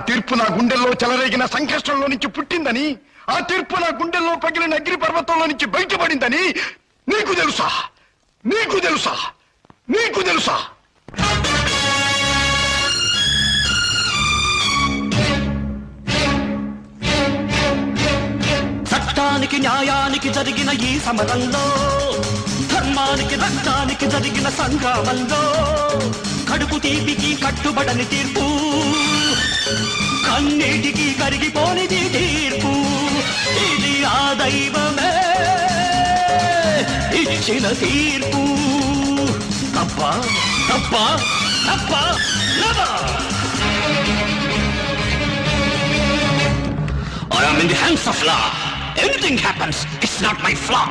తీర్పు నా గుండెల్లో చెలరేగిన సంకష్టంలో నుంచి పుట్టిందని, ఆ తీర్పు నా గుండెల్లో పగిలిన అగ్ని పర్వతంలో నుంచి బయటపడిందని నీకు తెలుసా? నీకు తెలుసా? నీకు తెలుసా? చట్టానికి న్యాయానికి జరిగిన ఈ సమరంలో, ధర్మానికి రక్తానికి జరిగిన సంగ్రామంలో, కడుపు తీపికి కట్టుబడని తీర్పు, కన్నీటికి కరిగిపోనిది తీర్పు. ఇది ఆ దైవమే ఇచ్చిన తీర్పు. తప్ప తప్ప తప్ప I am in the hands of law. Anything happens, it's not my flaw.